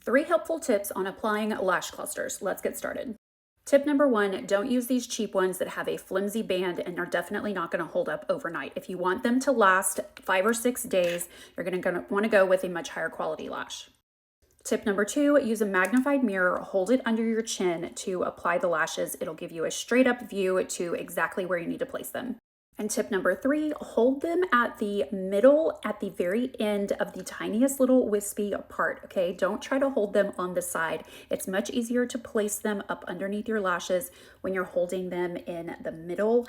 3 helpful tips on applying lash clusters. Let's get started. Tip number 1, don't use these cheap ones that have a flimsy band and are definitely not going to hold up overnight. If you want them to last 5 or 6 days, you're going to want to go with a much higher quality lash. Tip number 2, use a magnified mirror, hold it under your chin to apply the lashes. It'll give you a straight up view to exactly where you need to place them. And tip number 3, hold them at the middle, at the very end of the tiniest little wispy part, okay? Don't try to hold them on the side. It's much easier to place them up underneath your lashes when you're holding them in the middle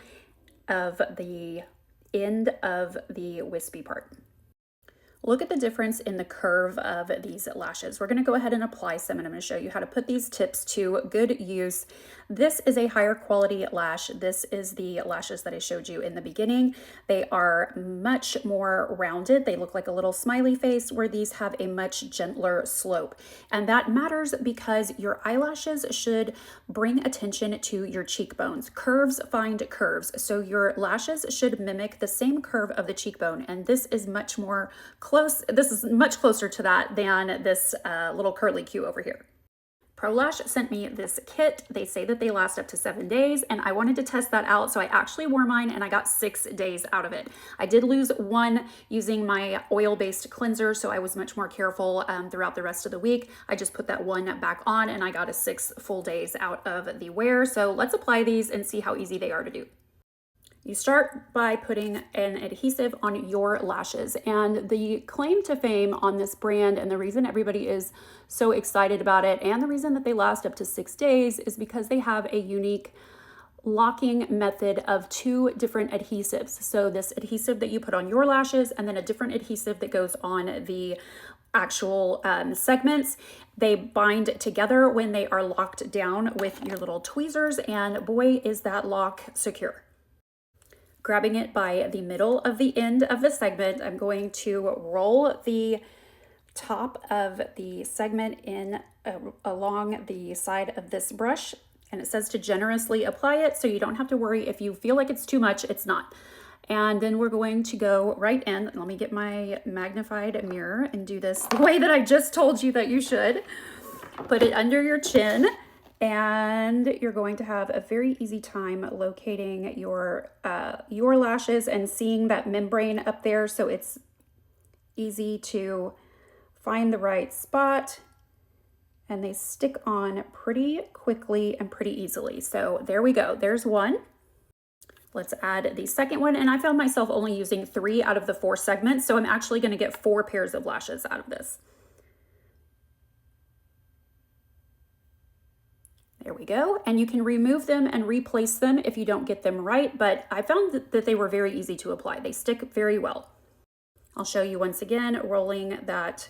of the end of the wispy part. Look at the difference in the curve of these lashes. We're going to go ahead and apply some, and I'm going to show you how to put these tips to good use. This is a higher quality lash. This is the lashes that I showed you in the beginning. They are much more rounded. They look like a little smiley face, where these have a much gentler slope. And that matters because your eyelashes should bring attention to your cheekbones. Curves find curves. So your lashes should mimic the same curve of the cheekbone. And this is much more close. This is much closer to that than this little curly Q over here. ProLash sent me this kit. They say that they last up to 7 days, and I wanted to test that out. So I actually wore mine and I got 6 days out of it. I did lose one using my oil-based cleanser, so I was much more careful throughout the rest of the week. I just put that one back on and I got a 6 full days out of the wear. So let's apply these and see how easy they are to do. You start by putting an adhesive on your lashes, and the claim to fame on this brand, and the reason everybody is so excited about it, and the reason that they last up to 6 days, is because they have a unique locking method of 2 different adhesives. So this adhesive that you put on your lashes, and then a different adhesive that goes on the actual segments. They bind together when they are locked down with your little tweezers, and boy, is that lock secure. Grabbing it by the middle of the end of the segment, I'm going to roll the top of the segment in along the side of this brush, and it says to generously apply it, so you don't have to worry if you feel like it's too much. It's not. And then we're going to go right in. Let me get my magnified mirror and do this the way that I just told you that you should. Put it under your chin, and you're going to have a very easy time locating your lashes and seeing that membrane up there, so it's easy to find the right spot, and they stick on pretty quickly and pretty easily. So there we go, there's one. Let's add the second one, and I found myself only using 3 out of the 4 segments, so I'm actually going to get 4 pairs of lashes out of this. There we go. And you can remove them and replace them if you don't get them right, but I found that they were very easy to apply. They stick very well. I'll show you once again, rolling that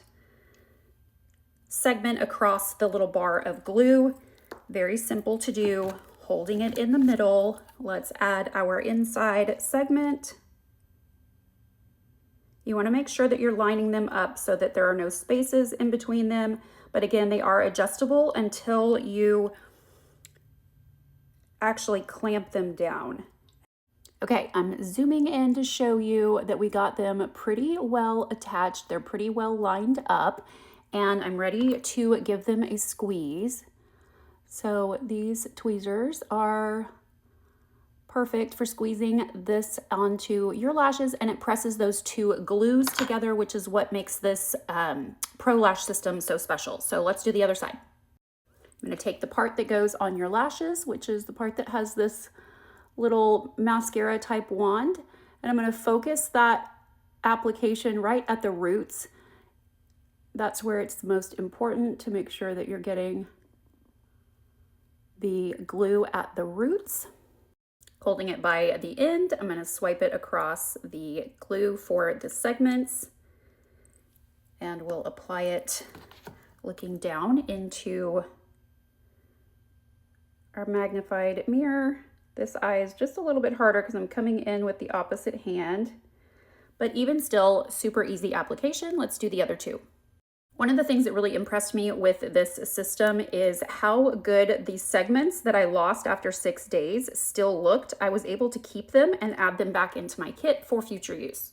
segment across the little bar of glue. Very simple to do, holding it in the middle. Let's add our inside segment. You want to make sure that you're lining them up so that there are no spaces in between them. But again, they are adjustable until you actually clamp them down. Okay, I'm zooming in to show you that we got them pretty well attached. They're pretty well lined up, and I'm ready to give them a squeeze. So these tweezers are perfect for squeezing this onto your lashes, and it presses those 2 glues together, which is what makes this ProLash system so special. So let's do the other side. I'm going to take the part that goes on your lashes, which is the part that has this little mascara type wand, and I'm going to focus that application right at the roots. That's where it's most important to make sure that you're getting the glue at the roots. Holding it by the end, I'm going to swipe it across the glue for the segments, and we'll apply it looking down into our magnified mirror. This eye is just a little bit harder because I'm coming in with the opposite hand, but even still, super easy application. Let's do the other 2. One of the things that really impressed me with this system is how good the segments that I lost after 6 days still looked. I was able to keep them and add them back into my kit for future use.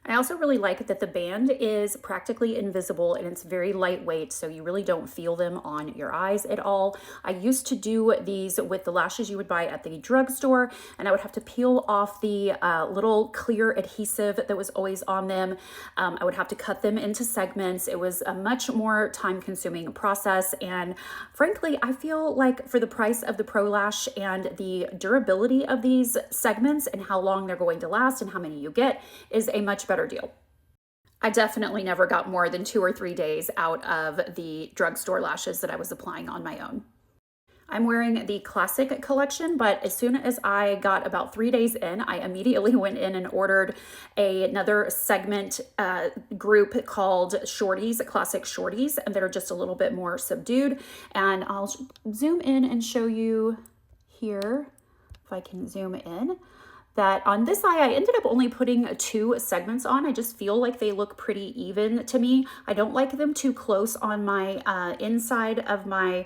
I also really like that the band is practically invisible and it's very lightweight, so you really don't feel them on your eyes at all. I used to do these with the lashes you would buy at the drugstore, and I would have to peel off the little clear adhesive that was always on them. I would have to cut them into segments. It was a much more time-consuming process, and frankly, I feel like for the price of the Pro Lash and the durability of these segments and how long they're going to last and how many you get is a much better deal. I definitely never got more than 2 or 3 days out of the drugstore lashes that I was applying on my own. I'm wearing the classic collection, but as soon as I got about 3 days in, I immediately went in and ordered another segment group called Shorties, Classic Shorties, and they're just a little bit more subdued. And I'll zoom in and show you here, if I can zoom in, that on this eye, I ended up only putting 2 segments on. I just feel like they look pretty even to me. I don't like them too close on my inside of my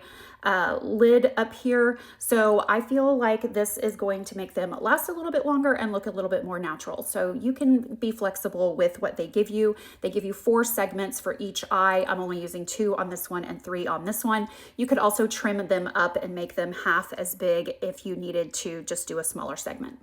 lid up here. So I feel like this is going to make them last a little bit longer and look a little bit more natural. So you can be flexible with what they give you. They give you 4 segments for each eye. I'm only using 2 on this one and 3 on this one. You could also trim them up and make them half as big if you needed to just do a smaller segment.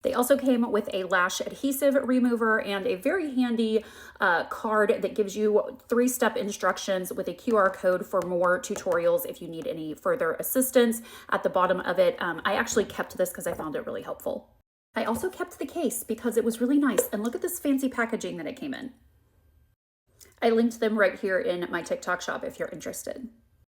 They also came with a lash adhesive remover and a very handy card that gives you 3-step instructions with a QR code for more tutorials if you need any further assistance. At the bottom of it, I actually kept this because I found it really helpful. I also kept the case because it was really nice, and look at this fancy packaging that it came in. I linked them right here in my TikTok shop if you're interested.